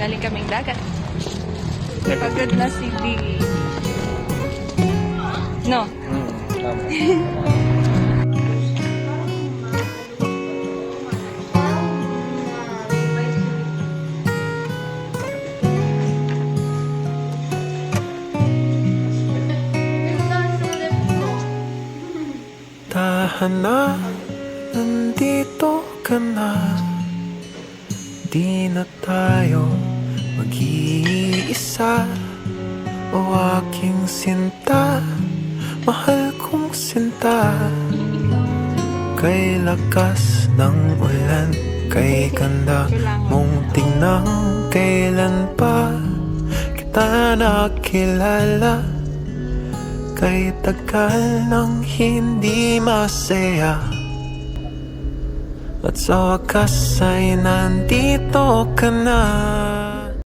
Galing kaming dagat. Pagod na si D. No? Tahan na, nandito ka na. Di na tayo mag-iisa. O aking sinta, mahal kong sinta. Kay lakas ng ulan, kay ganda mong tingnan. Kailan pa kita nakilala? Kay tagal nang hindi masaya. At sa wakas ay nandito ka na.